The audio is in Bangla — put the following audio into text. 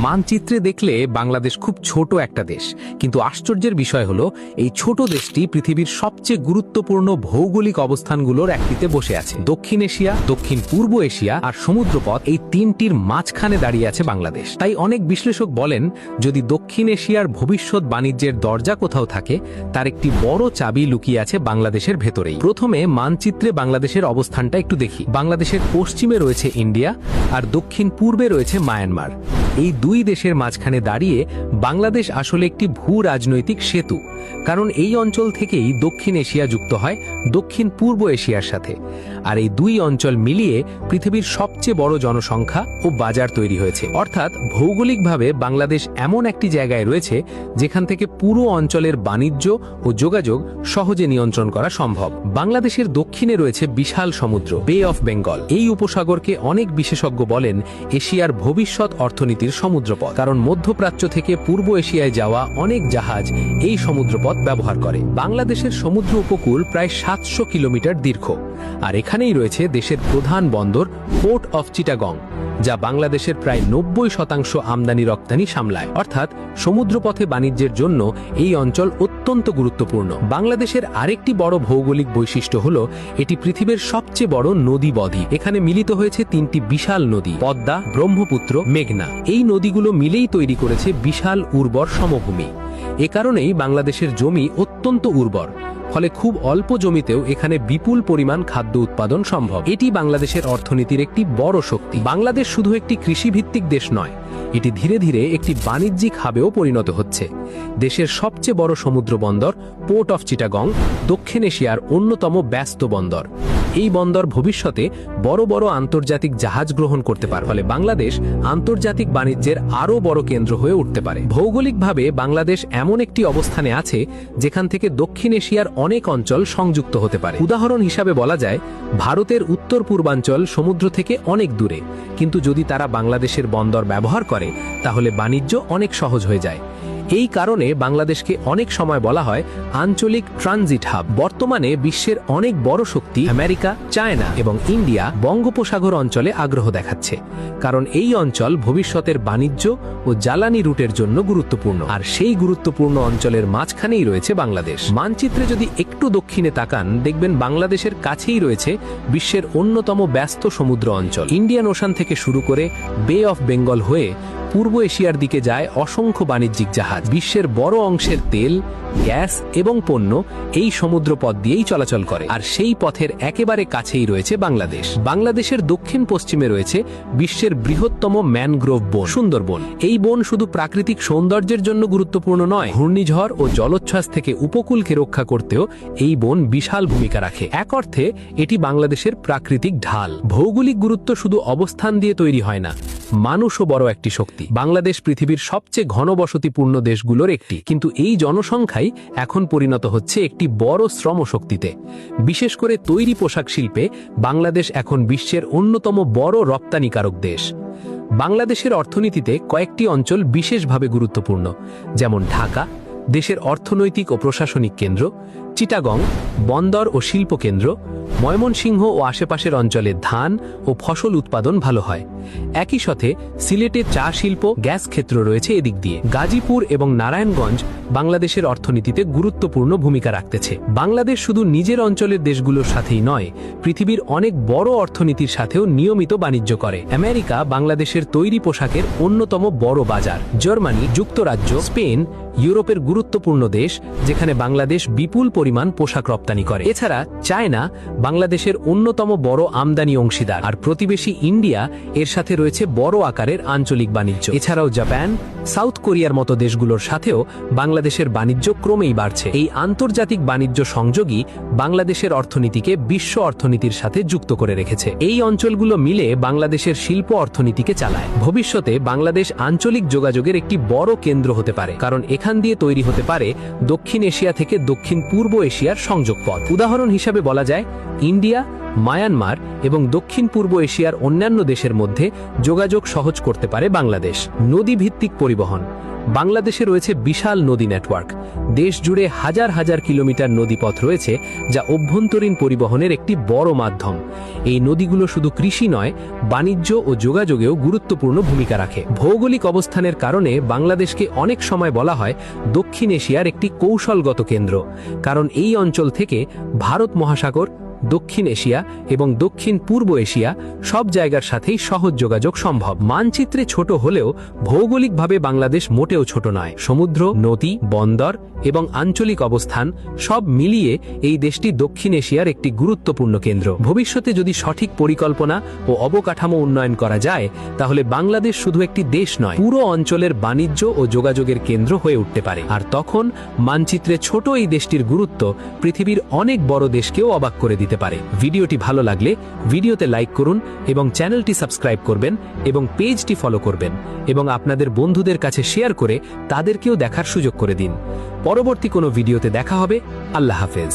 মানচিত্রে দেখলে বাংলাদেশ খুব ছোট একটা দেশ, কিন্তু আশ্চর্যের বিষয় হলো এই ছোট দেশটি পৃথিবীর সবচেয়ে গুরুত্বপূর্ণ ভৌগোলিক অবস্থানগুলোর একটিতে বসে আছে। দক্ষিণ এশিয়া, দক্ষিণ পূর্ব এশিয়া আর সমুদ্রপথ, এই তিনটির মাঝখানে দাঁড়িয়ে আছে বাংলাদেশ। তাই অনেক বিশ্লেষক বলেন, যদি দক্ষিণ এশিয়ার ভবিষ্যৎ বাণিজ্যের দরজা কোথাও থাকে, তার একটি বড় চাবি লুকিয়ে আছে বাংলাদেশের ভেতরেই। প্রথমে মানচিত্রে বাংলাদেশের অবস্থানটা একটু দেখি। বাংলাদেশের পশ্চিমে রয়েছে ইন্ডিয়া আর দক্ষিণ পূর্বে রয়েছে মায়ানমার। এই দুই দেশের মাঝখানে দাঁড়িয়ে বাংলাদেশ আসলে একটি ভূ রাজনৈতিক সেতু, কারণ এই অঞ্চল থেকেই দক্ষিণ এশিয়া যুক্ত হয় দক্ষিণ পূর্ব এশিয়ার সাথে। আর এই দুই অঞ্চল মিলিয়ে পৃথিবীর সবচেয়ে বড় জনসংখ্যা ও বাজার তৈরি হয়েছে। অর্থাৎ ভৌগোলিকভাবে বাংলাদেশ এমন একটি জায়গায় রয়েছে যেখান থেকে পুরো অঞ্চলের বাণিজ্য ও যোগাযোগ সহজে নিয়ন্ত্রণ করা সম্ভব। বাংলাদেশের দক্ষিণে রয়েছে বিশাল সমুদ্র, বে অফ বেঙ্গল। এই উপসাগরকে অনেক বিশেষজ্ঞ বলেন এশিয়ার ভবিষ্যৎ অর্থনীতির সমুদ্রপথ, কারণ মধ্যপ্রাচ্য থেকে পূর্ব এশিয়ায় যাওয়া অনেক জাহাজ এই সমুদ্রপথ ব্যবহার করে। বাংলাদেশের সমুদ্র উপকূল প্রায় 700 কিলোমিটার দীর্ঘ, আর এখানেই রয়েছে দেশের প্রধান বন্দর পোর্ট অফ চিটাগং, যা বাংলাদেশের প্রায় 90% আমদানি রপ্তানি সামলায়। অর্থাৎ সমুদ্রপথে বাণিজ্যের জন্য এই অঞ্চল অত্যন্ত গুরুত্বপূর্ণ। বাংলাদেশের আরেকটি বড় ভৌগোলিক বৈশিষ্ট্য হলো এটি পৃথিবীর সবচেয়ে বড় নদী বদ্বীপ। এখানে মিলিত হয়েছে তিনটি বিশাল নদী, পদ্মা, ব্রহ্মপুত্র, মেঘনা। এই নদীগুলো মিলেই তৈরি করেছে বিশাল উর্বর সমভূমি। এ কারণেই বাংলাদেশের জমি অত্যন্ত উর্বর, ফলে খুব অল্প জমিতেও এখানে বিপুল পরিমাণ খাদ্য উৎপাদন সম্ভব। এটি বাংলাদেশের অর্থনীতির একটি বড় শক্তি। বাংলাদেশ শুধু একটি কৃষিভিত্তিক দেশ নয়, এটি ধীরে ধীরে একটি বাণিজ্যিক হাবেও পরিণত হচ্ছে। দেশের সবচেয়ে বড় সমুদ্র বন্দর পোর্ট অফ চিটাগং দক্ষিণ এশিয়ার অন্যতম ব্যস্ত বন্দর। এই বন্দর ভবিষ্যতে বড় বড় আন্তর্জাতিক জাহাজ গ্রহণ করতে পারে, ফলে বাংলাদেশ আন্তর্জাতিক বাণিজ্যের আরও বড় কেন্দ্র হয়ে উঠতে পারে। ভৌগোলিকভাবে বাংলাদেশ এমন একটি অবস্থানে আছে যেখান থেকে দক্ষিণ এশিয়ার অনেক অঞ্চল সংযুক্ত হতে পারে। উদাহরণ হিসাবে বলা যায়, ভারতের উত্তর পূর্বাঞ্চল সমুদ্র থেকে অনেক দূরে, কিন্তু যদি তারা বাংলাদেশের বন্দর ব্যবহার করে তাহলে বাণিজ্য অনেক সহজ হয়ে যায়। এই কারণে বাংলাদেশকে অনেক সময় বলা হয় আঞ্চলিক ট্রানজিট হাব। বর্তমানে বিশ্বের অনেক বড় শক্তি আমেরিকা, চায়না এবং ইন্ডিয়া বঙ্গোপসাগর অঞ্চলে আগ্রহ দেখাচ্ছে, কারণ এই অঞ্চল ভবিষ্যতের বাণিজ্য ও জ্বালানি রুটের জন্য গুরুত্বপূর্ণ। আর সেই গুরুত্বপূর্ণ অঞ্চলের মাঝখানেই রয়েছে বাংলাদেশ। মানচিত্রে যদি একটু দক্ষিণে তাকান, দেখবেন বাংলাদেশের কাছেই রয়েছে বিশ্বের অন্যতম ব্যস্ত সমুদ্র অঞ্চল। ইন্ডিয়ান ওশান থেকে শুরু করে বে অফ বেঙ্গল হয়ে পূর্ব এশিয়ার দিকে যায় অসংখ্য বাণিজ্যিক জাহাজ। বিশ্বের বড় অংশের তেল, গ্যাস এবং পণ্য এই সমুদ্র পথ দিয়েই চলাচল করে, আর সেই পথের একেবারে কাছেই রয়েছে বাংলাদেশ। বাংলাদেশের দক্ষিণ পশ্চিমে রয়েছে বিশ্বের বৃহত্তম ম্যানগ্রোভ বন, সুন্দরবন। এই বন শুধু প্রাকৃতিক সৌন্দর্যের জন্য গুরুত্বপূর্ণ নয়, ঘূর্ণিঝড় ও জলোচ্ছ্বাস থেকে উপকূলকে রক্ষা করতেও এই বন বিশাল ভূমিকা রাখে। এক অর্থে এটি বাংলাদেশের প্রাকৃতিক ঢাল। ভৌগোলিক গুরুত্ব শুধু অবস্থান দিয়ে তৈরি হয় না, মানুষও বড় একটি শক্তি। বাংলাদেশ পৃথিবীর সবচেয়ে ঘনবসতিপূর্ণ দেশগুলোর একটি, কিন্তু এই জনসংখ্যাই এখন পরিণত হচ্ছে একটি বড় শ্রমশক্তিতে। বিশেষ করে তৈরি পোশাক শিল্পে বাংলাদেশ এখন বিশ্বের অন্যতম বড় রপ্তানিকারক দেশ। বাংলাদেশের অর্থনীতিতে কয়েকটি অঞ্চল বিশেষভাবে গুরুত্বপূর্ণ, যেমন ঢাকা, দেশের অর্থনৈতিক ও প্রশাসনিক কেন্দ্র, চিটাগং, বন্দর ও শিল্প কেন্দ্র, ময়মনসিংহ ও আশেপাশের অঞ্চলে ধান ও ফসল উৎপাদন ভালো হয়। একই সাথে সিলেটে চা শিল্প, গ্যাস ক্ষেত্র রয়েছে এদিক দিয়ে। গাজীপুর এবং নারায়ণগঞ্জ বাংলাদেশের অর্থনীতিতে গুরুত্বপূর্ণ ভূমিকা রাখতেছে। বাংলাদেশ শুধু নিজের অঞ্চলের দেশগুলোর সাথেই নয়, পৃথিবীর অনেক বড় অর্থনীতির সাথেও নিয়মিত বাণিজ্য করে। আমেরিকা বাংলাদেশের তৈরি পোশাকের অন্যতম বড় বাজার। জার্মানি, যুক্তরাজ্য, স্পেন ইউরোপের গুরুত্বপূর্ণ দেশ, যেখানে বাংলাদেশ বিপুল পরিমাণ পোশাক রপ্তানি করে। এছাড়া চায়না বাংলাদেশের অন্যতম বড় আমদানি অংশীদার, আর প্রতিবেশী ইন্ডিয়া এর সাথে রয়েছে বড় আকারের আঞ্চলিক বাণিজ্য। এছাড়াও জাপান, সাউথ কোরিয়ার মতো দেশগুলোর সাথেও বাংলাদেশের বাণিজ্য ক্রমেই বাড়ছে। এই আন্তর্জাতিক বাণিজ্য সংযোগই বাংলাদেশের অর্থনীতিকে বিশ্ব অর্থনীতির সাথে যুক্ত করে রেখেছে। এই অঞ্চলগুলো মিলে বাংলাদেশের শিল্প অর্থনীতিকে চালায়। ভবিষ্যতে বাংলাদেশ আঞ্চলিক যোগাযোগের একটি বড় কেন্দ্র হতে পারে, কারণ এখান দিয়ে তৈরি হতে পারে দক্ষিণ এশিয়া থেকে দক্ষিণ পূর্ব এশিয়ার সংযোগ পথ। উদাহরণ হিসাবে বলা যায়, ইন্ডিয়া, মায়ানমার এবং দক্ষিণ পূর্ব এশিয়ার অন্যান্য দেশের মধ্যে যোগাযোগ সহজ করতে পারে বাংলাদেশ। নদী ভিত্তিক পরিবহন বাংলাদেশে রয়েছে বিশাল নদী নেটওয়ার্ক। দেশ জুড়ে হাজার হাজার কিলোমিটার নদীপথ রয়েছে, যা অভ্যন্তরীণ পরিবহনের একটি বড় মাধ্যম। এই নদীগুলো শুধু কৃষি নয়, বাণিজ্য ও যোগাযোগেও গুরুত্বপূর্ণ ভূমিকা রাখে। ভৌগোলিক অবস্থানের কারণে বাংলাদেশকে অনেক সময় বলা হয় দক্ষিণ এশিয়ার একটি কৌশলগত কেন্দ্র, কারণ এই অঞ্চল থেকে ভারত মহাসাগর, দক্ষিণ এশিয়া এবং দক্ষিণ পূর্ব এশিয়া সব জায়গার সাথেই সহজ যোগাযোগ সম্ভব। মানচিত্রে ছোট হলেও ভৌগোলিকভাবে বাংলাদেশ মোটেও ছোট নয়। সমুদ্র, নদী, বন্দর এবং আঞ্চলিক অবস্থান সব মিলিয়ে এই দেশটি দক্ষিণ এশিয়ার একটি গুরুত্বপূর্ণ কেন্দ্র। ভবিষ্যতে যদি সঠিক পরিকল্পনা ও অবকাঠামো উন্নয়ন করা যায়, তাহলে বাংলাদেশ শুধু একটি দেশ নয়, পুরো অঞ্চলের বাণিজ্য ও যোগাযোগের কেন্দ্র হয়ে উঠতে পারে। আর তখন মানচিত্রে ছোট এই দেশটির গুরুত্ব পৃথিবীর অনেক বড় দেশকেও অবাক করে দিতে পারে। ভিডিওটি ভালো লাগলে ভিডিওতে লাইক করুন এবং চ্যানেলটি সাবস্ক্রাইব করবেন এবং পেজটি ফলো করবেন এবং আপনাদের বন্ধুদের কাছে শেয়ার করে তাদেরকেও দেখার সুযোগ করে দিন। পরবর্তী কোনো ভিডিওতে দেখা হবে। আল্লাহ হাফেজ।